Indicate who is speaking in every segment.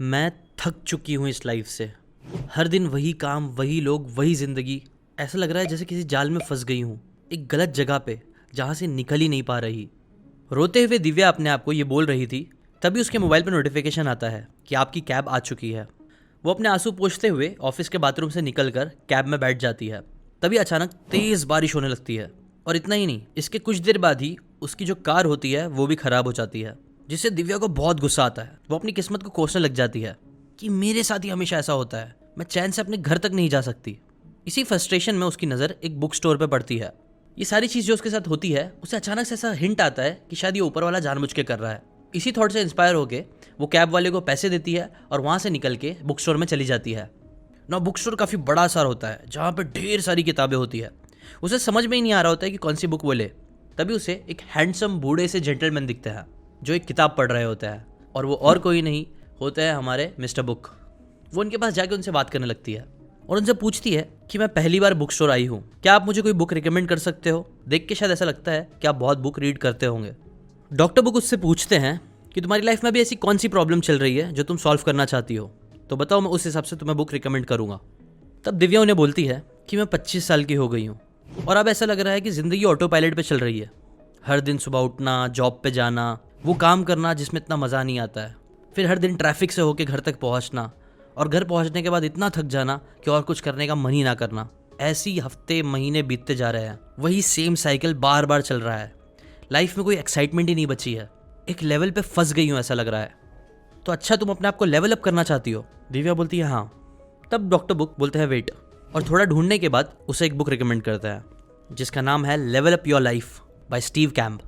Speaker 1: मैं थक चुकी हूँ इस लाइफ से। हर दिन वही काम, वही लोग, वही ज़िंदगी। ऐसा लग रहा है जैसे किसी जाल में फंस गई हूँ, एक गलत जगह पे जहाँ से निकल ही नहीं पा रही। रोते हुए दिव्या अपने आप को ये बोल रही थी, तभी उसके मोबाइल पर नोटिफिकेशन आता है कि आपकी कैब आ चुकी है। वो अपने आंसू पोंछते हुए ऑफिस के बाथरूम से निकलकर कैब में बैठ जाती है। तभी अचानक तेज़ बारिश होने लगती है, और इतना ही नहीं, इसके कुछ देर बाद ही उसकी जो कार होती है वो भी खराब हो जाती है, जिससे दिव्या को बहुत गुस्सा आता है। वो अपनी किस्मत को कोसने लग जाती है कि मेरे साथ ही हमेशा ऐसा होता है, मैं चैन से अपने घर तक नहीं जा सकती। इसी फ्रस्ट्रेशन में उसकी नज़र एक बुक स्टोर पर पड़ती है। ये सारी चीज़ जो उसके साथ होती है, उसे अचानक से ऐसा हिंट आता है कि शायद ये ऊपर वाला जानबूझ के कर रहा है। इसी थॉट से इंस्पायर होकर वो कैब वाले को पैसे देती है और वहाँ से निकल के बुक स्टोर में चली जाती है। ना बुक स्टोर काफ़ी बड़ा सारा होता है, जहाँ पे ढेर सारी किताबें होती है। उसे समझ में ही नहीं आ रहा होता है कि कौन सी बुक वो ले। तभी उसे एक हैंडसम बूढ़े से जेंटलमैन दिखते हैं जो एक किताब पढ़ रहे होते हैं, और वो और कोई नहीं होते हैं हमारे मिस्टर बुक। वो उनके पास जाके उनसे बात करने लगती है और उनसे पूछती है कि मैं पहली बार बुक स्टोर आई हूँ, क्या आप मुझे कोई बुक रिकमेंड कर सकते हो? देख के शायद ऐसा लगता है कि आप बहुत बुक रीड करते होंगे। डॉक्टर बुक उससे पूछते हैं कि तुम्हारी लाइफ में भी ऐसी कौन सी प्रॉब्लम चल रही है जो तुम सॉल्व करना चाहती हो, तो बताओ, मैं उस हिसाब से तुम्हें बुक रिकमेंड करूँगा। तब दिव्या उन्हें बोलती है कि मैं 25 साल की हो गई हूँ और अब ऐसा लग रहा है कि ज़िंदगी ऑटो पायलट पे चल रही है। हर दिन सुबह उठना, जॉब पे जाना, वो काम करना जिसमें इतना मज़ा नहीं आता है, फिर हर दिन ट्रैफिक से होके घर तक पहुँचना, और घर पहुँचने के बाद इतना थक जाना कि और कुछ करने का मन ही ना करना। ऐसी हफ्ते महीने बीतते जा रहे हैं, वही सेम साइकिल बार बार चल रहा है। लाइफ में कोई एक्साइटमेंट ही नहीं बची है, एक लेवल पे फंस गई हूँ ऐसा लग रहा है। तो अच्छा, तुम अपने आप को लेवल अप करना चाहती हो? दिव्या बोलती है हाँ। तब डॉक्टर बुक बोलते हैं वेट, और थोड़ा ढूंढने के बाद उसे एक बुक रिकमेंड करता है जिसका नाम है level up your life by Steve Camp.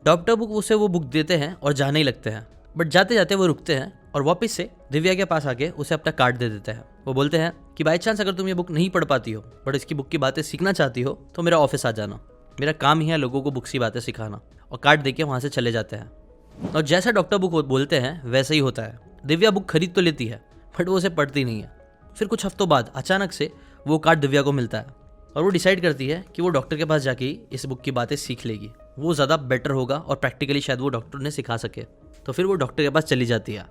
Speaker 1: Doctor book उसे वो बुक देते हैं और जाने ही लगते हैं, बट जाते जाते वो रुकते हैं और वापस से दिव्या के पास आके उसे अपना कार्ड दे देते हैं। वो बोलते हैं कि बाई चांस अगर तुम ये बुक नहीं पढ़ पाती हो बट इसकी बुक की बातें सीखना चाहती हो तो मेरा ऑफिस आ जाना, मेरा काम ही है लोगों को बुक्स की बातें सिखाना। और कार्ड देके वहाँ से चले जाते हैं। और जैसा डॉक्टर बुक बोलते हैं वैसे ही होता है। दिव्या बुक खरीद तो लेती है बट वो उसे पढ़ती नहीं है। फिर कुछ हफ्तों बाद अचानक से वो कार्ड दिव्या को मिलता है और वो डिसाइड करती है कि वो डॉक्टर के पास जाके ही इस बुक की बातें सीख लेगी, वो ज़्यादा बेटर होगा और प्रैक्टिकली शायद वो डॉक्टर ने सिखा सके। तो फिर वो डॉक्टर के पास चली जाती है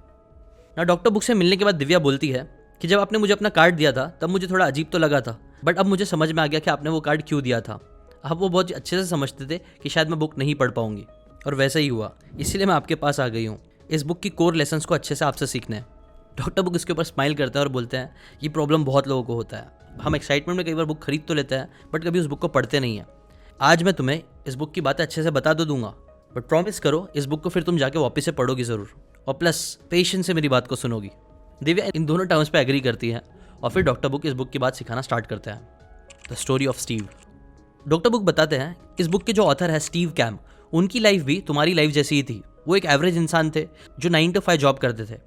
Speaker 1: ना। डॉक्टर बुक से मिलने के बाद दिव्या बोलती है कि जब आपने मुझे अपना कार्ड दिया था तब मुझे थोड़ा अजीब तो लगा था, बट अब मुझे समझ में आ गया कि आपने वो कार्ड क्यों दिया था। अब वो बहुत अच्छे से समझते थे कि शायद मैं बुक नहीं पढ़ पाऊंगी, और वैसा ही हुआ, इसीलिए मैं आपके पास आ गई हूँ इस बुक की कोर लेसन्स को अच्छे से आपसे सीखने। डॉक्टर बुक इसके ऊपर स्माइल करते हैं और बोलते हैं ये प्रॉब्लम बहुत लोगों को होता है, हम एक्साइटमेंट में कई बार बुक खरीद तो लेते हैं बट कभी उस बुक को पढ़ते नहीं हैं। आज मैं तुम्हें इस बुक की बातें अच्छे से बता तो दूंगा, बट प्रॉमिस करो इस बुक को फिर तुम जाके वापस से पढ़ोगी ज़रूर, और प्लस पेशेंस से मेरी बात को सुनोगी। दिव्या इन दोनों टर्म्स पे एग्री करती है और फिर डॉक्टर बुक इस बुक की बात सिखाना स्टार्ट करते हैं। The story of Steve. Doctor book बताते हैं इस बुक के जो ऑथर है स्टीव कैम्प, उनकी लाइफ भी तुम्हारी लाइफ जैसी ही थी। वो एक एवरेज इंसान थे जो 9 to 5 जॉब करते थे।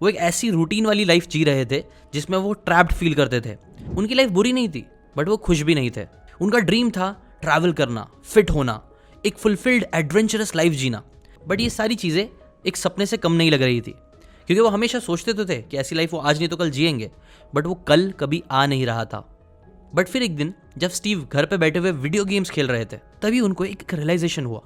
Speaker 1: वो एक ऐसी रूटीन वाली लाइफ जी रहे थे जिसमें वो ट्रैप्ड फील करते थे। उनकी लाइफ बुरी नहीं थी बट वो खुश भी नहीं थे। उनका ड्रीम था ट्रैवल करना, फिट होना, एक फुलफिल्ड एडवेंचरस लाइफ जीना, बट ये सारी चीज़ें एक सपने से कम नहीं लग रही थी, क्योंकि वो हमेशा सोचते तो थे कि ऐसी लाइफ वो आज नहीं तो कल जिएंगे, बट वो कल कभी आ नहीं रहा था। बट फिर एक दिन जब स्टीव घर पे बैठे हुए वीडियो गेम्स खेल रहे थे, तभी उनको एक रियलाइजेशन हुआ,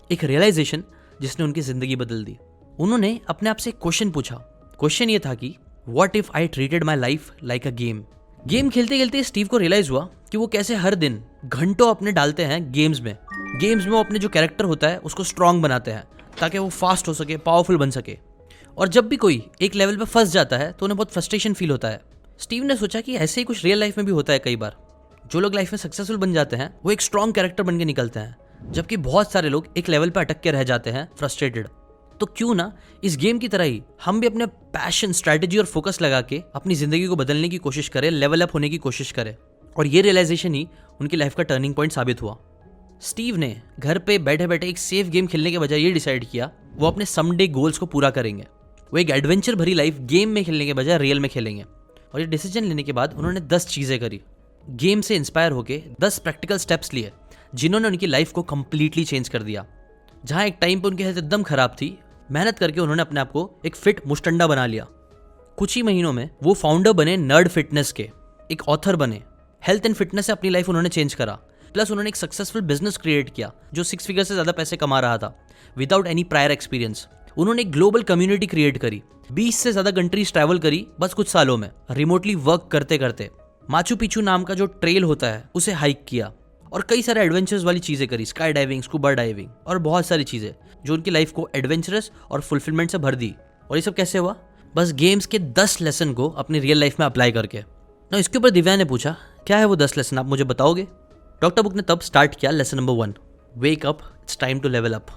Speaker 1: एक रियलाइजेशन जिसने उनकी ज़िंदगी बदल दी। उन्होंने अपने आप से एक क्वेश्चन पूछा। क्वेश्चन ये था कि what if I treated my life like a game. Game खेलते खेलते स्टीव को रियलाइज हुआ कि वो कैसे हर दिन घंटों अपने डालते हैं गेम्स में वो अपने जो कैरेक्टर होता है उसको स्ट्रांग बनाते हैं ताकि वो फास्ट हो सके, पावरफुल बन सके। और जब भी कोई एक लेवल पे फंस जाता है तो उन्हें बहुत फ्रस्ट्रेशन फील होता है। स्टीव ने सोचा कि ऐसे ही कुछ रियल लाइफ में भी होता है। कई बार जो लोग लाइफ में सक्सेसफुल बन जाते हैं वो एक स्ट्रांग कैरेक्टर बन के निकलते हैं, जबकि बहुत सारे लोग एक लेवल पे अटक के रह जाते हैं फ्रस्ट्रेटेड। तो क्यों ना इस गेम की तरह ही हम भी अपने पैशन, स्ट्रैटेजी और फोकस लगा के अपनी ज़िंदगी को बदलने की कोशिश करें, लेवल अप होने की कोशिश करें। और ये रियलाइजेशन ही उनकी लाइफ का टर्निंग पॉइंट साबित हुआ। स्टीव ने घर पे बैठे बैठे एक सेफ गेम खेलने के बजाय ये डिसाइड किया वो अपने समडे गोल्स को पूरा करेंगे। वो एक एडवेंचर भरी लाइफ गेम में खेलने के बजाय रियल में खेलेंगे। और ये डिसीजन लेने के बाद उन्होंने 10 चीज़ें करी। गेम से इंस्पायर होके 10 प्रैक्टिकल स्टेप्स लिए जिन्होंने उनकी लाइफ को कंप्लीटली चेंज कर दिया। जहाँ एक टाइम पे उनकी हेल्थ एकदम खराब थी, मेहनत करके उन्होंने अपने आप को एक फिट मुस्टंडा बना लिया। कुछ ही महीनों में वो फाउंडर बने नर्ड फिटनेस के, एक ऑथर बने। हेल्थ एंड फिटनेस से अपनी लाइफ उन्होंने चेंज करा। प्लस उन्होंने एक सक्सेसफुल बिजनेस क्रिएट किया जो 6 फिगर से ज़्यादा पैसे कमा रहा था विदाउट एनी प्रायर एक्सपीरियंस। उन्होंने एक ग्लोबल कम्युनिटी क्रिएट करी, 20 से ज़्यादा कंट्रीज ट्रैवल करी बस कुछ सालों में, रिमोटली वर्क करते करते। माचू पिचू नाम का जो ट्रेल होता है उसे हाइक किया और कई सारे एडवेंचर्स वाली चीज़ें करी, स्काई डाइविंग, स्कूबा डाइविंग और बहुत सारी चीज़ें जो उनकी लाइफ को एडवेंचरस और फुलफिलमेंट से भर दी। और ये सब कैसे हुआ? बस गेम्स के 10 लेसन को अपनी रियल लाइफ में अप्लाई करके। ना इसके ऊपर दिव्या ने पूछा, क्या है वो 10 लेसन, आप मुझे बताओगे? डॉक्टर बुक ने तब स्टार्ट किया lesson number 1, wake up, it's time to level up.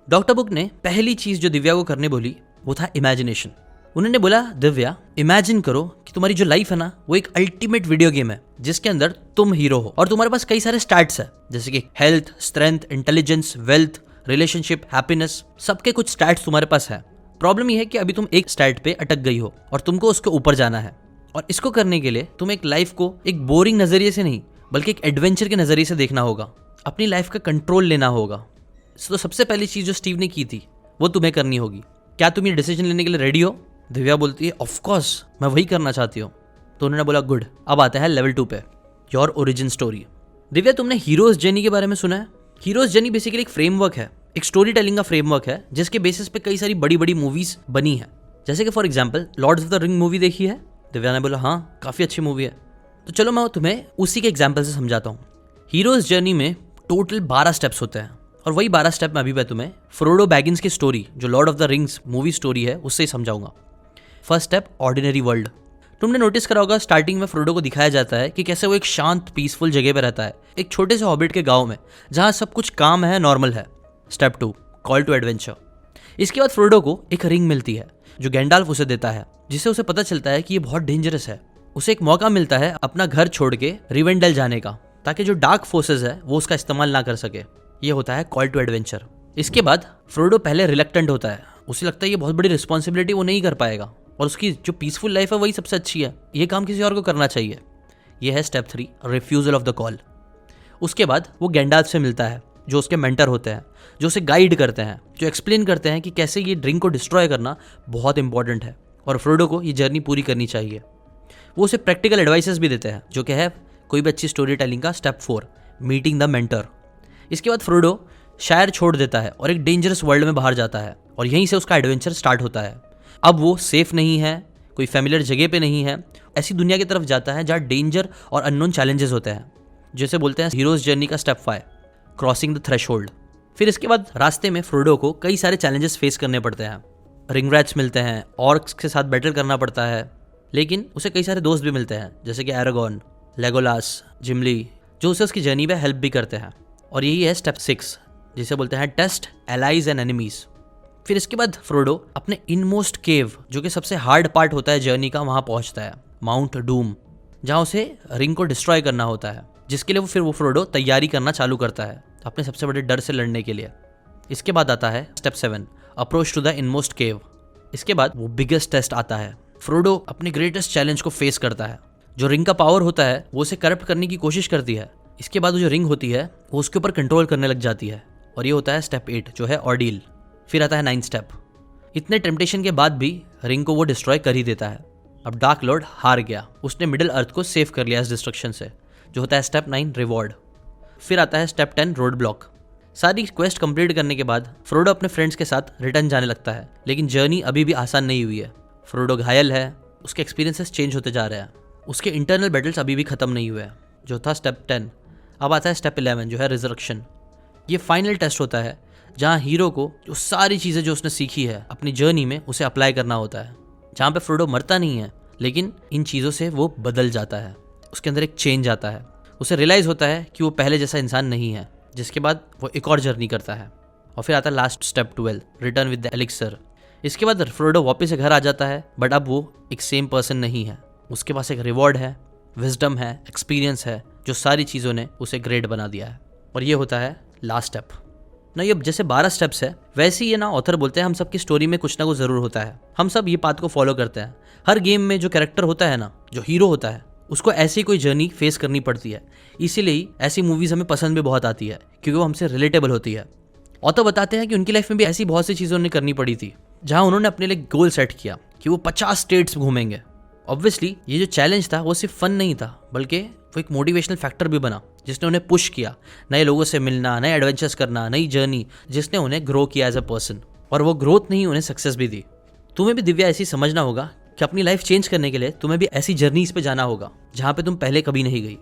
Speaker 1: Doctor book ने पहली चीज़ जो दिव्या को करने बोली वो था इमेजिनेशन। उन्होंने बोला, दिव्या इमेजिन करो कि तुम्हारी जो लाइफ है ना वो एक अल्टीमेट वीडियो गेम है जिसके अंदर तुम हीरो हो और तुम्हारे पास कई सारे स्टैट्स है, जैसे कि health, strength, intelligence, wealth, relationship, happiness, सबके कुछ स्टैट्स तुम्हारे पास है। प्रॉब्लम यह है कि अभी तुम एक स्टैट पे अटक गई हो और तुमको उसके ऊपर जाना है। और इसको करने के लिए तुम एक लाइफ को एक बोरिंग नजरिए से नहीं बल्कि एक एडवेंचर के नजरिए से देखना होगा, अपनी लाइफ का कंट्रोल लेना होगा। तो सबसे पहली चीज जो स्टीव ने की थी वो तुम्हें करनी होगी। क्या तुम ये डिसीजन लेने के लिए रेडी हो? दिव्या बोलती है, ऑफ कोर्स मैं वही करना चाहती हूँ। तो उन्होंने बोला, गुड, अब आते हैं लेवल 2 पे, योर ओरिजिन स्टोरी। दिव्या, तुमने हीरोज जर्नी के बारे में सुना है? हीरोज जर्नी बेसिकली एक फ्रेमवर्क है, एक स्टोरी टेलिंग का फ्रेमवर्क है जिसके बेसिस पे कई सारी बड़ी बड़ी मूवीज बनी है। जैसे कि for example lords of the ring movie देखी है? दिव्या ने बोला, हाँ काफ़ी अच्छी मूवी है। तो चलो मैं तुम्हें उसी के एग्जाम्पल से समझाता हूँ। हीरोज जर्नी में टोटल 12 स्टेप्स होते हैं और वही 12 स्टेप में अभी मैं तुम्हें फ्रोडो बैगिंस की स्टोरी जो Lord of the rings movie story है उससे ही समझाऊंगा। First step, ordinary world. तुमने नोटिस करा होगा स्टार्टिंग में फ्रोडो को दिखाया जाता है कि कैसे वो एक शांत पीसफुल जगह पे रहता है, एक छोटे से हॉबिट के गांव में जहां सब कुछ काम है, नॉर्मल है। Step 2, call to adventure. इसके बाद फ्रोडो को एक रिंग मिलती है जो गैंडाल्फ उसे देता है, जिससे उसे पता चलता है कि ये बहुत डेंजरस है। उसे एक मौका मिलता है अपना घर छोड़ के रिवेंडेल जाने का, ताकि जो डार्क फोर्सेस है वो उसका इस्तेमाल ना कर सके। ये होता है कॉल टू एडवेंचर। इसके बाद फ्रोडो पहले रिलक्टेंट होता है, उसे लगता है ये बहुत बड़ी रिस्पॉन्सिबिलिटी वो नहीं कर पाएगा और उसकी जो पीसफुल लाइफ है वही सबसे अच्छी है, ये काम किसी और को करना चाहिए। ये है step 3, refusal of the call. उसके बाद वो गैंडाल्फ से मिलता है जो उसके मेंटर होते हैं, जो उसे गाइड करते हैं, जो एक्सप्लेन करते हैं कि कैसे ये ड्रिंक को डिस्ट्रॉय करना बहुत इंपॉर्टेंट है और फ्रोडो को ये जर्नी पूरी करनी चाहिए। वो उसे प्रैक्टिकल एडवाइसेस भी देते हैं जो कि है कोई भी अच्छी स्टोरी टेलिंग का स्टेप 4, मीटिंग द मेंटर। इसके बाद फ्रोडो शायर छोड़ देता है और एक डेंजरस वर्ल्ड में बाहर जाता है और यहीं से उसका एडवेंचर स्टार्ट होता है। अब वो सेफ नहीं है, कोई फैमिलियर जगह पे नहीं है, ऐसी दुनिया की तरफ जाता है जहाँ डेंजर और अननोन चैलेंजेस होते हैं, जैसे बोलते हैं हीरोज जर्नी का स्टेप 5, क्रॉसिंग द थ्रेशोल्ड। फिर इसके बाद रास्ते में फ्रोडो को कई सारे चैलेंजेस फेस करने पड़ते हैं। रिंग रैट्स मिलते हैं, ऑर्क्स के साथ बैटल करना पड़ता है, लेकिन उसे कई सारे दोस्त भी मिलते हैं जैसे कि एरागॉन, लेगोलास, जिमली, जो उसे उसकी जर्नी में हेल्प भी करते हैं। और यही है स्टेप 6, जिसे बोलते हैं टेस्ट एलाइज एंड एनिमीज। फिर इसके बाद फ्रोडो अपने इनमोस्ट केव, जो कि सबसे हार्ड पार्ट होता है जर्नी का, वहां पहुंचता है, माउंट डूम, जहां उसे रिंग को डिस्ट्रॉय करना होता है, जिसके लिए वो फ्रोडो तैयारी करना चालू करता है अपने सबसे बड़े डर से लड़ने के लिए। इसके बाद आता है step 7, approach to the inmost cave. इसके बाद वो बिगेस्ट टेस्ट आता है। फ्रोडो अपने ग्रेटेस्ट चैलेंज को फेस करता है। जो रिंग का पावर होता है वो उसे करप्ट करने की कोशिश करती है। इसके बाद वो जो रिंग होती है वो उसके ऊपर कंट्रोल करने लग जाती है और ये होता है स्टेप 8, जो है ऑर्डील। फिर आता है 9th स्टेप। इतने टेम्पटेशन के बाद भी रिंग को वो डिस्ट्रॉय कर ही देता है। अब डार्क लॉर्ड हार गया, उसने मिडिल अर्थ को सेव कर लिया इस डिस्ट्रक्शन से, जो होता है स्टेप 9, रिवॉर्ड। फिर आता है स्टेप 10, रोड ब्लॉक। सारी क्वेस्ट कंप्लीट करने के बाद फ्रोडो अपने फ्रेंड्स के साथ रिटर्न जाने लगता है, लेकिन जर्नी अभी भी आसान नहीं हुई है। फ्रोडो घायल है, उसके एक्सपीरियंसेस चेंज होते जा रहे हैं, उसके इंटरनल बैटल्स अभी भी खत्म नहीं हुए हैं, जो था स्टेप 10। अब आता है स्टेप 11, जो है रिजरेक्शन। ये फाइनल टेस्ट होता है जहाँ हीरो को जो सारी चीज़ें जो उसने सीखी है अपनी जर्नी में उसे अप्लाई करना होता है, जहाँ पे फ्रोडो मरता नहीं है लेकिन इन चीज़ों से वो बदल जाता है, उसके अंदर एक चेंज आता है, उसे रियलाइज़ होता है कि वो पहले जैसा इंसान नहीं है, जिसके बाद वो एक और जर्नी करता है। और फिर आता है last step 12, return with the elixir. इसके बाद फ्रोडो वापस से घर आ जाता है, बट अब वो एक सेम पर्सन नहीं है। उसके पास एक रिवॉर्ड है, विजडम है, एक्सपीरियंस है, जो सारी चीज़ों ने उसे ग्रेट बना दिया है। और ये होता है लास्ट स्टेप ना। ये जैसे 12 स्टेप्स है, वैसे ही ये ना ऑथर बोलते हैं हम सबकी स्टोरी में कुछ ना कुछ ज़रूर होता है, हम सब ये पाथ को फॉलो करते हैं। हर गेम में जो कैरेक्टर होता है ना, जो हीरो होता है, उसको ऐसी कोई जर्नी फेस करनी पड़ती है। इसीलिए ऐसी मूवीज़ हमें पसंद भी बहुत आती है, क्योंकि वो हमसे रिलेटेबल होती है। ऑथर बताते हैं कि उनकी लाइफ में भी ऐसी बहुत सी चीज़ें उन्हें करनी पड़ी थी, जहाँ उन्होंने अपने लिए गोल सेट किया कि वो 50 स्टेट्स घूमेंगे। ऑब्वियसली ये जो चैलेंज था वो सिर्फ फन नहीं था, बल्कि वो एक मोटिवेशनल फैक्टर भी बना, जिसने उन्हें पुश किया, नए लोगों से मिलना, नए एडवेंचर्स करना, नई जर्नी, जिसने उन्हें ग्रो किया एज अ पर्सन। और वो ग्रोथ नहीं उन्हें सक्सेस भी दी। तुम्हें भी दिव्या ऐसी समझना होगा कि अपनी लाइफ चेंज करने के लिए तुम्हें भी ऐसी जर्नीज पे जाना होगा जहाँ पे तुम पहले कभी नहीं गई।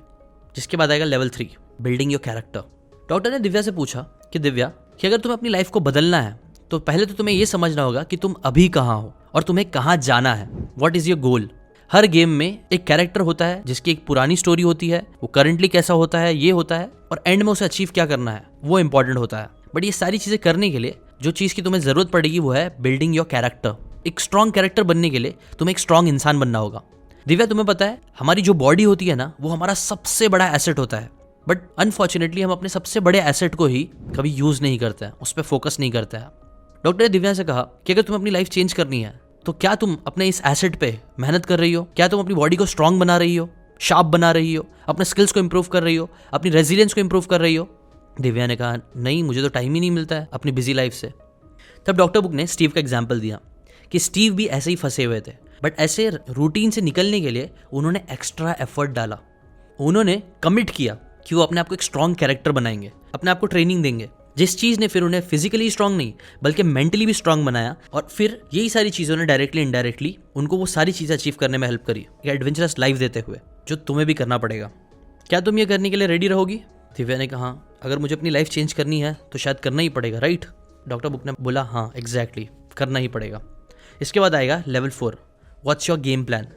Speaker 1: जिसके बाद आएगा level 3, building your character. Doctor ने दिव्या से पूछा कि दिव्या कि अगर तुम्हें अपनी लाइफ को बदलना है तो पहले तो तुम्हें ये समझना होगा कि तुम अभी कहाँ हो और तुम्हें कहाँ जाना है। What is your goal. Her game में एक कैरेक्टर होता है जिसकी एक पुरानी स्टोरी होती है, वो करंटली कैसा होता है ये होता है, और एंड में उसे अचीव क्या करना है वो इंपॉर्टेंट होता है। बट ये सारी चीजें करने के लिए जो चीज की तुम्हें जरूरत पड़ेगी वो है बिल्डिंग योर कैरेक्टर। एक स्ट्रॉन्ग कैरेक्टर बनने के लिए तुम्हें एक स्ट्रॉन्ग इंसान बनना होगा। दिव्या तुम्हें पता है हमारी जो बॉडी होती है ना वो हमारा सबसे बड़ा एसेट होता है, बट अनफॉर्चुनेटली हम अपने सबसे बड़े एसेट को ही कभी यूज नहीं करते हैं, उस पर फोकस नहीं करते हैं। डॉक्टर ने दिव्या से कहा कि अगर तुम्हें अपनी लाइफ चेंज करनी है तो क्या तुम अपने इस एसेट पे मेहनत कर रही हो? क्या तुम अपनी बॉडी को स्ट्रांग बना रही हो, शार्प बना रही हो, अपने स्किल्स को इंप्रूव कर रही हो, अपनी रेजिलियंस को इंप्रूव कर रही हो? दिव्या ने कहा नहीं, मुझे तो टाइम ही नहीं मिलता है अपनी बिजी लाइफ से। तब डॉक्टर बुक ने स्टीव का एग्जाम्पल दिया कि स्टीव भी ऐसे ही फंसे हुए थे, बट ऐसे रूटीन से निकलने के लिए उन्होंने एक्स्ट्रा एफर्ट डाला। उन्होंने कमिट किया कि वो अपने आप को एक स्ट्रॉन्ग कैरेक्टर बनाएंगे, अपने आप को ट्रेनिंग देंगे, जिस चीज़ ने फिर उन्हें फिजिकली स्ट्रांग नहीं बल्कि मेंटली भी स्ट्रांग बनाया। और फिर यही सारी चीज़ों ने डायरेक्टली इनडायरेक्टली उनको वो सारी चीज़ें अचीव करने में हेल्प करी, एक एडवेंचरस लाइफ देते हुए, जो तुम्हें भी करना पड़ेगा। क्या तुम ये करने के लिए रेडी रहोगी? दिव्या ने कहा अगर मुझे अपनी लाइफ चेंज करनी है तो शायद करना ही पड़ेगा, राइट? डॉक्टर बुक ने बोला हाँ एग्जैक्टली, करना ही पड़ेगा। इसके बाद आएगा level 4, what's your game plan.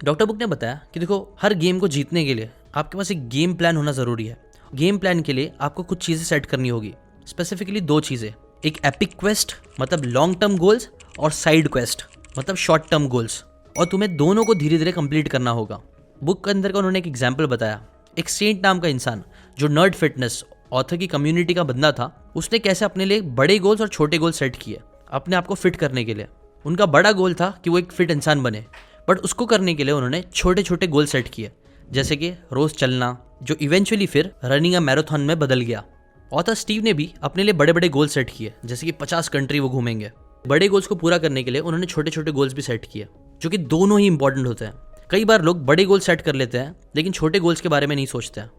Speaker 1: Doctor book ने बताया कि देखो हर गेम को जीतने के लिए आपके पास एक गेम प्लान होना ज़रूरी है। गेम प्लान के लिए आपको कुछ चीज़ें सेट करनी होगी, स्पेसिफिकली 2 चीज़ें, एक एपिक क्वेस्ट मतलब लॉन्ग टर्म गोल्स और साइड क्वेस्ट मतलब शॉर्ट टर्म गोल्स, और तुम्हें दोनों को धीरे धीरे कंप्लीट करना होगा। बुक के अंदर का उन्होंने एक एग्जाम्पल बताया, एक सेंट नाम का इंसान जो नर्ड फिटनेस ऑथर की कम्युनिटी का बंदा था, उसने कैसे अपने लिए बड़े गोल्स और छोटे गोल सेट किए अपने आप को फिट करने के लिए। उनका बड़ा गोल था कि वो एक फिट इंसान बने, बट उसको करने के लिए उन्होंने छोटे छोटे गोल सेट किए, जैसे कि रोज़ चलना, जो इवेंचुअली फिर रनिंग अ मैराथन में बदल गया। ऑथर स्टीव ने भी अपने लिए बड़े बड़े गोल सेट किए, जैसे कि 50 कंट्री वो घूमेंगे। बड़े गोल्स को पूरा करने के लिए उन्होंने छोटे छोटे गोल्स भी सेट किए, जो कि दोनों ही इंपॉर्टेंट होते हैं। कई बार लोग बड़े गोल सेट कर लेते हैं लेकिन छोटे गोल्स के बारे में नहीं सोचते हैं।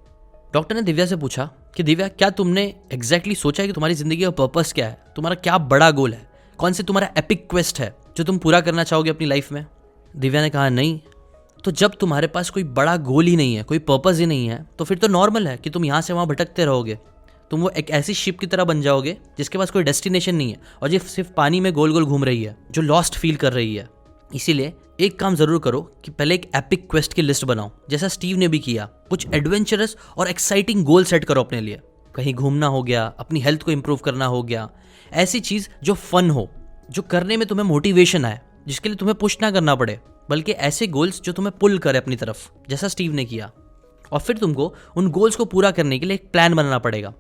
Speaker 1: डॉक्टर ने दिव्या से पूछा कि दिव्या क्या तुमने एग्जैक्टली सोचा है कि तुम्हारी जिंदगी का पर्पस क्या है, तुम्हारा क्या बड़ा गोल है, कौन से तुम्हारा एपिक क्वेस्ट है जो तुम पूरा करना चाहोगे अपनी लाइफ में? दिव्या ने कहा नहीं। तो जब तुम्हारे पास कोई बड़ा गोल ही नहीं है, कोई पर्पस ही नहीं है, तो फिर तो नॉर्मल है कि तुम यहाँ से वहाँ भटकते रहोगे। तुम वो एक ऐसी शिप की तरह बन जाओगे जिसके पास कोई डेस्टिनेशन नहीं है और जो सिर्फ पानी में गोल गोल घूम रही है, जो लॉस्ट फील कर रही है। इसीलिए एक काम जरूर करो कि पहले एक एपिक क्वेस्ट की लिस्ट बनाओ, जैसा स्टीव ने भी किया। कुछ एडवेंचरस और एक्साइटिंग गोल सेट करो अपने लिए। कहीं घूमना हो गया, अपनी हेल्थ को इंप्रूव करना हो गया, ऐसी चीज जो फन हो, जो करने में तुम्हें मोटिवेशन आए, जिसके लिए तुम्हें पुश ना करना पड़े, बल्कि ऐसे गोल्स जो तुम्हें पुल करे अपनी तरफ, जैसा स्टीव ने किया। और फिर तुमको उन गोल्स को पूरा करने के लिए एक प्लान बनाना पड़ेगा।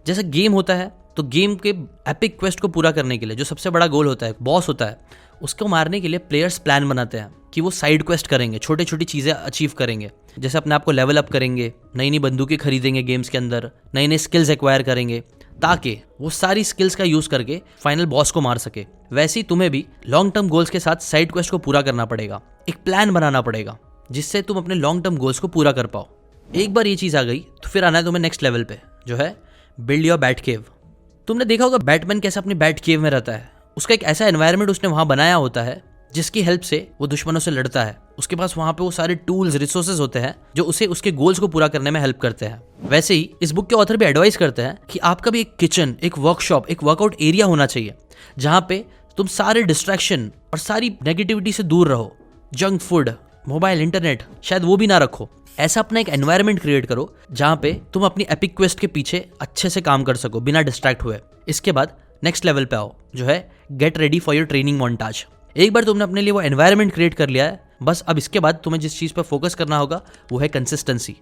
Speaker 1: जैसे गेम होता है तो गेम के एपिक क्वेस्ट को पूरा करने के लिए जो सबसे बड़ा गोल होता है, बॉस होता है, उसको मारने के लिए प्लेयर्स प्लान बनाते हैं कि वो साइड क्वेस्ट करेंगे, छोटी छोटी चीज़ें अचीव करेंगे, जैसे अपने आप को लेवल अप करेंगे, नई नई बंदूकें खरीदेंगे गेम्स के अंदर, नए नए स्किल्स एक्वायर करेंगे, ताकि वो सारी स्किल्स का यूज़ करके फाइनल बॉस को मार सके। वैसे ही तुम्हें भी लॉन्ग टर्म गोल्स के साथ साइड क्वेस्ट को पूरा करना पड़ेगा, एक प्लान बनाना पड़ेगा जिससे तुम अपने लॉन्ग टर्म गोल्स को पूरा कर पाओ। एक बार ये चीज़ आ गई तो फिर आना है तुम्हें नेक्स्ट लेवल पे, जो है बिल्ड योर बैट केव। तुमने देखा होगा बैटमैन कैसे अपनी बैट केव में रहता है। उसका एक ऐसा एनवायरनमेंट उसने वहां बनाया होता है जिसकी हेल्प से वो दुश्मनों से लड़ता है। उसके पास वहां पे वो सारे टूल्स, रिसोर्सेज होते हैं जो उसे उसके गोल्स को पूरा करने में हेल्प करते हैं। वैसे ही इस बुक के ऑथर भी एडवाइस करते हैं कि आपका भी एक किचन, एक वर्कशॉप, एक वर्कआउट एरिया होना चाहिए जहां पे तुम सारे डिस्ट्रैक्शन और सारी नेगेटिविटी से दूर रहो। जंक फूड, मोबाइल, इंटरनेट शायद वो भी ना रखो। ऐसा अपना एक एनवायरनमेंट क्रिएट करो जहां पे तुम अपनी एपिक क्वेस्ट के पीछे अच्छे से काम कर सको बिना डिस्ट्रैक्ट हुए। इसके बाद नेक्स्ट लेवल पे आओ, जो है get ready for your training montage. एक बार तुमने अपने लिए वो एनवायरनमेंट क्रिएट कर लिया है, बस अब इसके बाद तुम्हें जिस चीज़ पर फोकस करना होगा वो है कंसिस्टेंसी।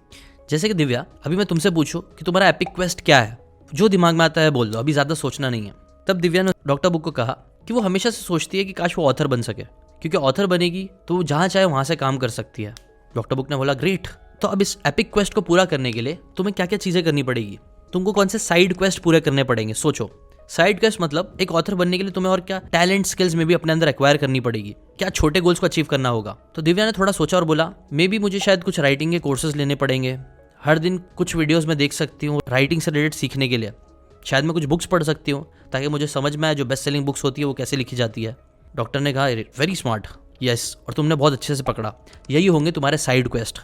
Speaker 1: जैसे कि दिव्या, अभी मैं तुमसे पूछूं कि तुम्हारा एपिक क्वेस्ट क्या है, जो दिमाग में आता है बोल दो, अभी ज़्यादा सोचना नहीं है। तब दिव्या ने डॉक्टर बुक को कहा कि वो हमेशा से सोचती है कि काश वो ऑथर बन सके, क्योंकि ऑथर बनेगी तो वो जहाँ चाहे वहाँ से काम कर सकती है। डॉक्टर बुक ने बोला ग्रेट, तो अब इस एपिक क्वेस्ट को पूरा करने के लिए तुम्हें क्या क्या चीज़ें करनी पड़ेगी, तुमको कौन से साइड क्वेस्ट पूरे करने पड़ेंगे। सोचो, साइड क्वेस्ट मतलब एक ऑथर बनने के लिए तुम्हें और क्या टैलेंट, स्किल्स में भी अपने अंदर एक्वायर करनी पड़ेगी, क्या छोटे गोल्स को अचीव करना होगा। तो दिव्या ने थोड़ा सोचा और बोला मे बी मुझे शायद कुछ राइटिंग के कोर्सेज लेने पड़ेंगे, हर दिन कुछ वीडियोस में देख सकती हूँ राइटिंग से रिलेटेड सीखने के लिए। शायद मैं कुछ बुक्स पढ़ सकती हूँ ताकि मुझे समझ में आए जो बेस्ट सेलिंग बुक्स होती है वो कैसे लिखी जाती है। डॉक्टर ने कहा वेरी स्मार्ट, यस, और तुमने बहुत अच्छे से पकड़ा, यही होंगे तुम्हारे साइड क्वेस्ट।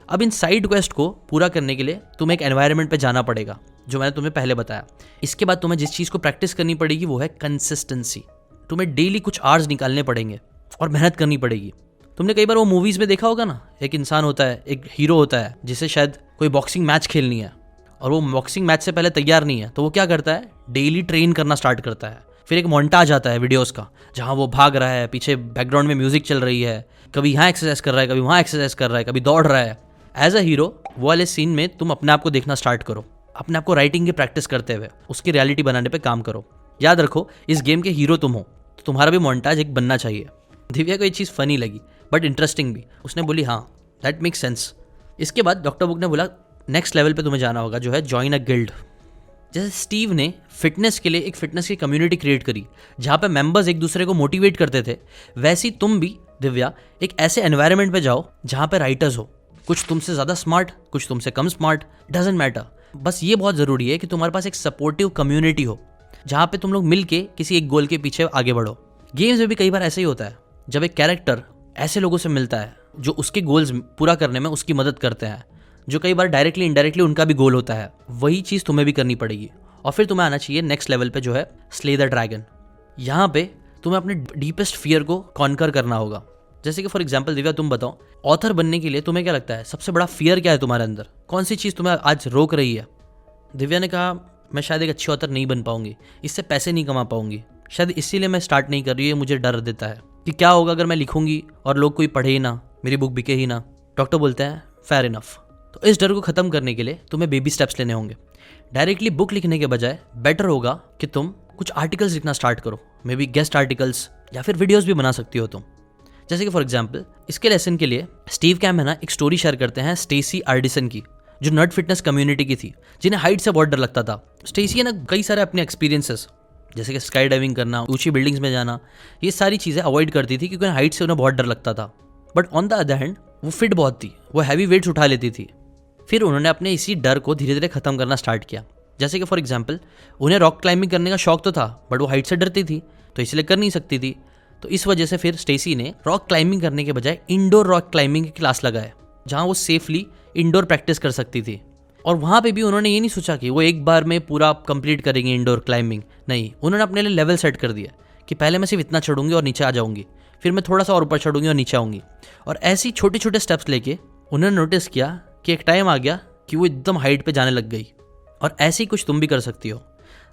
Speaker 1: अब इन साइड क्वेस्ट को पूरा करने के लिए तुम्हें एक एनवायरनमेंट पे जाना पड़ेगा जो मैंने तुम्हें पहले बताया। इसके बाद तुम्हें जिस चीज़ को प्रैक्टिस करनी पड़ेगी वो है कंसिस्टेंसी। तुम्हें डेली कुछ आवर्स निकालने पड़ेंगे और मेहनत करनी पड़ेगी। तुमने कई बार वो मूवीज़ में देखा होगा ना, एक इंसान होता है, एक हीरो होता है जिसे शायद कोई बॉक्सिंग मैच खेलनी है और वो बॉक्सिंग मैच से पहले तैयार नहीं है, तो वो क्या करता है, डेली ट्रेन करना स्टार्ट करता है। फिर एक मोन्टाज आता है वीडियोस का जहाँ वो भाग रहा है, पीछे बैकग्राउंड में म्यूजिक चल रही है, कभी यहाँ एक्सरसाइज कर रहा है, कभी वहाँ एक्सरसाइज कर रहा है, कभी दौड़ रहा है। एज अ हीरो वो वाले सीन में तुम अपने आप को देखना स्टार्ट करो, अपने आप को राइटिंग की प्रैक्टिस करते हुए उसकी रियलिटी बनाने पे काम करो। याद रखो, इस गेम के हीरो तुम हो तो तुम्हारा भी मोन्टाज एक बनना चाहिए। दिव्या को ये चीज़ फनी लगी बट इंटरेस्टिंग भी। उसने बोली हाँ, दैट मेक्स सेंस। इसके बाद डॉक्टर बुक ने बोला नेक्स्ट लेवल पे तुम्हें जाना होगा जो है जॉइन अ गिल्ड। जैसे स्टीव ने फिटनेस के लिए एक फिटनेस की कम्युनिटी क्रिएट करी जहाँ पे मेंबर्स एक दूसरे को मोटिवेट करते थे, वैसे तुम भी दिव्या एक ऐसे एनवायरनमेंट पे जाओ जहाँ पे राइटर्स हो, कुछ तुमसे ज़्यादा स्मार्ट, कुछ तुमसे कम स्मार्ट, डजेंट मैटर। बस ये बहुत ज़रूरी है कि तुम्हारे पास एक सपोर्टिव कम्युनिटी हो जहाँ पे तुम लोग मिल के किसी एक गोल के पीछे आगे बढ़ो। गेम्स में भी कई बार ऐसे ही होता है, जब एक कैरेक्टर ऐसे लोगों से मिलता है जो उसके गोल्स पूरा करने में उसकी मदद करते हैं, जो कई बार डायरेक्टली इनडायरेक्टली उनका भी गोल होता है, वही चीज़ तुम्हें भी करनी पड़ेगी। और फिर तुम्हें आना चाहिए नेक्स्ट लेवल पे जो है स्ले द ड्रैगन। यहाँ पे तुम्हें अपने डीपेस्ट फियर को कॉन्कर करना होगा। जैसे कि फॉर एग्जाम्पल दिव्या, तुम बताओ ऑथर बनने के लिए तुम्हें क्या लगता है सबसे बड़ा फियर क्या है तुम्हारे अंदर, कौन सी चीज़ तुम्हें आज रोक रही है? दिव्या ने कहा मैं शायद एक अच्छी ऑथर नहीं बन पाऊंगी, इससे पैसे नहीं कमा पाऊंगी, शायद इसीलिए मैं स्टार्ट नहीं कर रही हूँ, मुझे डर देता है कि क्या होगा अगर मैं लिखूंगी और लोग कोई पढ़े ही ना, मेरी बुक बिके ही ना। डॉक्टर बोलते हैं फेयर इनफ। तो इस डर को ख़त्म करने के लिए तुम्हें बेबी स्टेप्स लेने होंगे। डायरेक्टली बुक लिखने के बजाय बेटर होगा कि तुम कुछ आर्टिकल्स लिखना स्टार्ट करो, मे बी गेस्ट आर्टिकल्स या फिर वीडियोस भी बना सकती हो तुम। जैसे कि फॉर एग्जांपल इसके लेसन के लिए स्टीव कैम है ना एक स्टोरी शेयर करते हैं स्टेसी आर्डिसन की, जो नर्ड फिटनेस कम्युनिटी की थी, जिन्हें हाइट से बहुत डर लगता था। स्टेसी है ना कई सारे अपने एक्सपीरियंसेस जैसे कि स्काई डाइविंग करना, ऊंची बिल्डिंग्स में जाना, ये सारी चीज़ें अवॉइड करती थी क्योंकि हाइट से उन्हें बहुत डर लगता था। But on the other hand वो फिट बहुत थी, वो हैवी वेट्स उठा लेती थी। फिर उन्होंने अपने इसी डर को धीरे धीरे ख़त्म करना स्टार्ट किया। जैसे कि फॉर एग्जांपल उन्हें रॉक क्लाइंबिंग करने का शौक तो था बट वो हाइट से डरती थी तो इसलिए कर नहीं सकती थी। तो इस वजह से फिर स्टेसी ने रॉक क्लाइंबिंग करने के बजाय इंडोर रॉक क्लाइंबिंग की क्लास लगाए जहाँ वो सेफली इंडोर प्रैक्टिस कर सकती थी। और वहाँ पे भी उन्होंने ये नहीं सोचा कि वो एक बार में पूरा कंप्लीट करेंगे इंडोर क्लाइंबिंग, नहीं, उन्होंने अपने लिए लेवल सेट कर दिया कि पहले मैं सिर्फ इतना चढ़ूंगी और नीचे आ जाऊंगी, फिर मैं थोड़ा सा और ऊपर चढ़ूंगी और नीचे आऊंगी। और ऐसे ही छोटे छोटे स्टेप्स लेके उन्होंने नोटिस किया कि एक टाइम आ गया कि वो एकदम हाइट पे जाने लग गई। और ऐसे ही कुछ तुम भी कर सकती हो।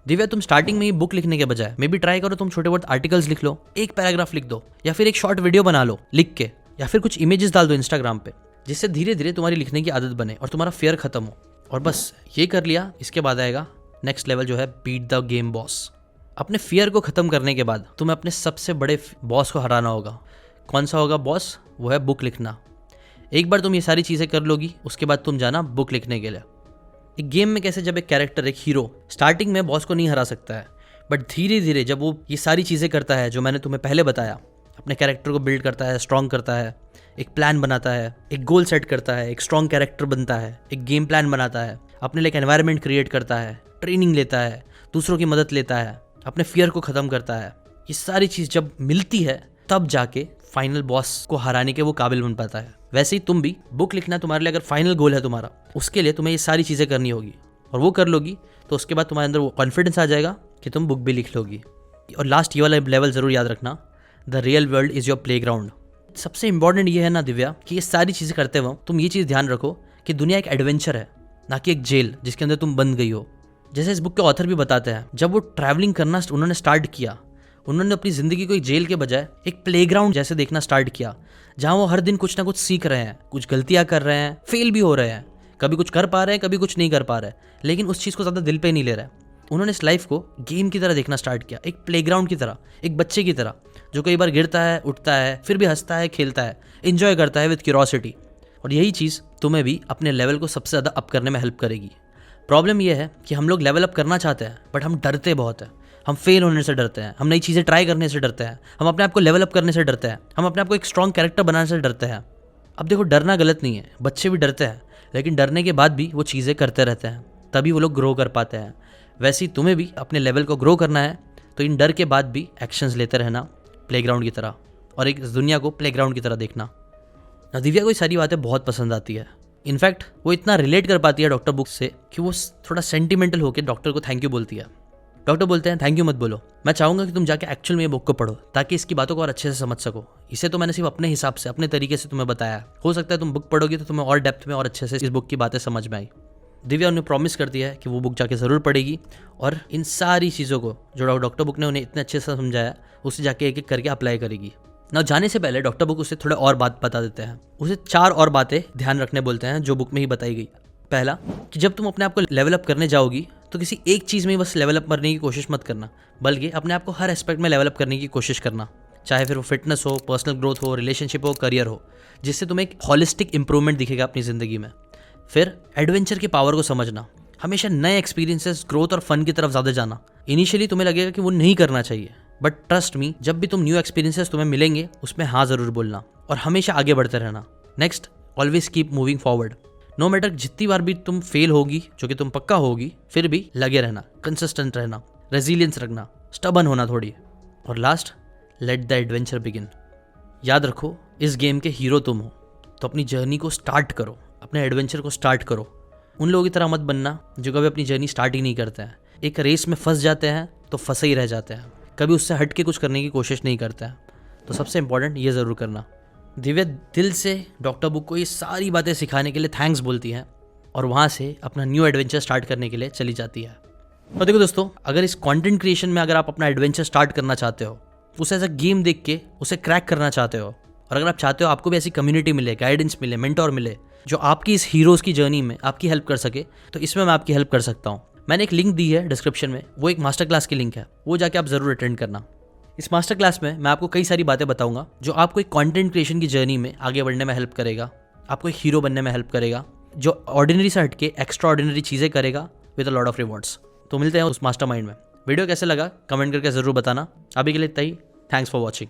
Speaker 1: दिव्या, तुम स्टार्टिंग में ही बुक लिखने के बजाय मे बी ट्राई करो, तुम छोटे बहुत आर्टिकल्स लिख लो, एक पैराग्राफ लिख दो या फिर एक शॉर्ट वीडियो बना लो लिख के, या फिर कुछ इमेजेस डाल दो इंस्टाग्राम पे, जिससे धीरे धीरे तुम्हारी लिखने की आदत बने और तुम्हारा फियर खत्म हो। और बस ये कर लिया, इसके बाद आएगा नेक्स्ट लेवल जो है बीट द गेम बॉस। अपने फियर को ख़त्म करने के बाद तुम्हें अपने सबसे बड़े बॉस को हराना होगा। कौन सा होगा बॉस? वो है बुक लिखना। एक बार तुम ये सारी चीज़ें कर लोगी, उसके बाद तुम जाना बुक लिखने के लिए। एक गेम में कैसे जब एक कैरेक्टर, एक हीरो स्टार्टिंग में बॉस को नहीं हरा सकता है, बट धीरे धीरे जब वो ये सारी चीज़ें करता है जो मैंने तुम्हें पहले बताया, अपने कैरेक्टर को बिल्ड करता है, स्ट्रॉन्ग करता है, एक प्लान बनाता है, एक गोल सेट करता है, एक स्ट्रॉन्ग कैरेक्टर बनता है, एक गेम प्लान बनाता है, अपने लिए एक एनवायरनमेंट क्रिएट करता है, ट्रेनिंग लेता है, दूसरों की मदद लेता है, अपने फियर को ख़त्म करता है, ये सारी चीज़ जब मिलती है तब जाके फाइनल बॉस को हराने के वो काबिल बन पाता है। वैसे ही तुम भी बुक लिखना तुम्हारे लिए अगर फाइनल गोल है तुम्हारा, उसके लिए तुम्हें ये सारी चीज़ें करनी होगी और वो कर लोगी तो उसके बाद तुम्हारे अंदर वो कॉन्फिडेंस आ जाएगा कि तुम बुक भी लिख लोगी। और लास्ट ये वाला लेवल ज़रूर याद रखना, the real world is your play ground. सबसे इंपॉर्टेंट ये है ना दिव्या कि ये सारी चीज़ें करते वक्त तुम ये चीज़ ध्यान रखो कि दुनिया एक एडवेंचर है, ना कि एक जेल जिसके अंदर तुम बंद गई हो। जैसे इस बुक के ऑथर भी बताते हैं, जब वो ट्रैवलिंग करना उन्होंने स्टार्ट किया, उन्होंने अपनी ज़िंदगी को एक जेल के बजाय एक प्लेग्राउंड जैसे देखना स्टार्ट किया, जहाँ वो हर दिन कुछ ना कुछ सीख रहे हैं, कुछ गलतियाँ कर रहे हैं, फेल भी हो रहे हैं, कभी कुछ कर पा रहे हैं, कभी कुछ नहीं कर पा रहे, लेकिन उस चीज़ को ज़्यादा दिल पे नहीं ले रहे। उन्होंने इस लाइफ को गेम की तरह देखना स्टार्ट किया, एक प्लेग्राउंड की तरह, एक बच्चे की तरह जो कई बार गिरता है, उठता है, फिर भी हंसता है, खेलता है, इंजॉय करता है विद क्यूरोसिटी। और यही चीज़ तुम्हें भी अपने लेवल को सबसे ज़्यादा अप करने में हेल्प करेगी। प्रॉब्लम यह है कि हम लोग लेवल अप करना चाहते हैं बट हम डरते बहुत हैं, हम फेल होने से डरते हैं, हम नई चीज़ें ट्राई करने से डरते हैं, हम अपने आप को लेवल अप करने से डरते हैं, हम अपने आप को एक स्ट्रॉन्ग कैरेक्टर बनाने से डरते हैं। अब देखो, डरना गलत नहीं है, बच्चे भी डरते हैं, लेकिन डरने के बाद भी वो चीज़ें करते रहते हैं, तभी वो लोग ग्रो कर पाते हैं। वैसे ही तुम्हें भी अपने लेवल को ग्रो करना है, तो इन डर के बाद भी एक्शंस लेते रहना प्लेग्राउंड की तरह, और एक दुनिया को प्लेग्राउंड की तरह देखना। दिव्या को ये सारी बातें बहुत पसंद आती है। इनफैक्ट वो इतना रिलेट कर पाती है डॉक्टर बुक से कि वो थोड़ा सेंटिमेंटल होकर डॉक्टर को थैंक यू बोलती है। डॉक्टर बोलते हैं थैंक यू मत बोलो, मैं चाहूँगा कि तुम जाके एक्चुअल में ये बुक को पढ़ो ताकि इसकी बातों को और अच्छे से समझ सको। इसे तो मैंने सिर्फ अपने हिसाब से अपने तरीके से तुम्हें बताया, हो सकता है तुम बुक पढ़ोगी तो तुम्हें और डेप्थ में और अच्छे से इस बुक की बातें समझ में आई। दिव्या उन्हें प्रॉमिस करती है कि वो बुक जाके ज़रूर पढ़ेगी और इन सारी चीज़ों को जो डॉक्टर बुक ने उन्हें इतने अच्छे से समझाया उसे जाके एक एक करके अप्लाई करेगी। ना जाने से पहले डॉक्टर बुक उसे थोड़ा और बात बता देते हैं, उसे 4 और बातें ध्यान रखने बोलते हैं जो बुक में ही बताई गई। पहला कि जब तुम अपने आप को लेवल अप करने जाओगी तो किसी एक चीज़ में बस लेवल अप करने की कोशिश मत करना, बल्कि अपने आप को हर एस्पेक्ट में लेवल अप करने की कोशिश करना, चाहे फिर वो फिटनेस हो, पर्सनल ग्रोथ हो, रिलेशनशिप हो, करियर हो, जिससे तुम्हें एक हॉलिस्टिक इंप्रूवमेंट दिखेगा अपनी ज़िंदगी में। फिर एडवेंचर की पावर को समझना, हमेशा नए एक्सपीरियंसेस, ग्रोथ और फन की तरफ ज़्यादा जाना। इनिशियली तुम्हें लगेगा कि वो नहीं करना चाहिए, बट ट्रस्ट मी, जब भी तुम न्यू एक्सपीरियंसेस तुम्हें मिलेंगे उसमें हाँ ज़रूर बोलना और हमेशा आगे बढ़ते रहना। Next, always keep moving forward. No matter जितनी बार भी तुम फेल होगी, जो कि तुम पक्का होगी, फिर भी लगे रहना, कंसिस्टेंट रहना, रेजिलियंस रखना, स्टबन होना थोड़ी। और last, let the adventure begin. याद रखो इस गेम के हीरो तुम हो, तो अपनी जर्नी को स्टार्ट करो, अपने एडवेंचर को स्टार्ट करो। उन लोगों की तरह मत बनना जो कभी अपनी जर्नी स्टार्ट ही नहीं करते हैं, एक रेस में फंस जाते हैं तो फंसे ही रह जाते हैं, कभी उससे हट के कुछ करने की कोशिश नहीं करते हैं। तो सबसे इंपॉर्टेंट ये ज़रूर करना। दिव्या दिल से डॉक्टर बुक को ये सारी बातें सिखाने के लिए थैंक्स बोलती हैं और वहाँ से अपना न्यू एडवेंचर स्टार्ट करने के लिए चली जाती है। और देखो दोस्तों, अगर इस कंटेंट क्रिएशन में अगर आप अपना एडवेंचर स्टार्ट करना चाहते हो, उसे एज अ गेम देख के उसे क्रैक करना चाहते हो, और अगर आप चाहते हो आपको भी ऐसी कम्युनिटी मिले, गाइडेंस मिले, मेंटोर मिले जो आपकी इस हीरोज़ की जर्नी में आपकी हेल्प कर सके, तो इसमें मैं आपकी हेल्प कर सकता हूँ। मैंने एक लिंक दी है डिस्क्रिप्शन में, वो एक मास्टर क्लास की लिंक है, वो जाके आप ज़रूर अटेंड करना। इस मास्टर क्लास में मैं आपको कई सारी बातें बताऊंगा जो आपको एक कंटेंट क्रिएशन की जर्नी में आगे बढ़ने में हेल्प करेगा, आपको एक हीरो बनने में हेल्प करेगा, जो ऑर्डिनरी से हटके एक्स्ट्रा ऑर्डिनरी चीज़ें करेगा with a lot of rewards. तो मिलते हैं उस मास्टरमाइंड में। वीडियो कैसे लगा कमेंट करके ज़रूर बताना। अभी के लिए इतना ही। Thanks for watching.